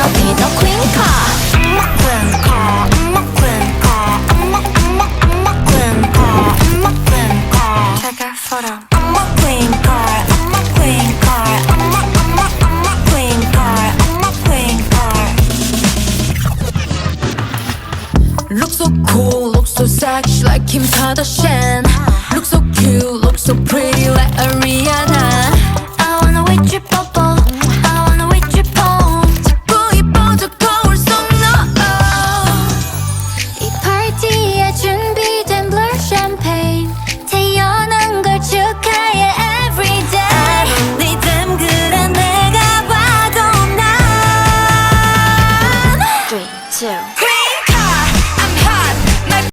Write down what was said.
I'll be the queen car. I'm a queen car. I'm a queen car. I'm a queen car. I'm a queen car. Check our photo. I'm a queen car. I'm a queen car. I'm a queen car. I'm a queen car. Look so cool, look so sexy like Kim Kardashian. Look so cute, look so pretty like Ariana.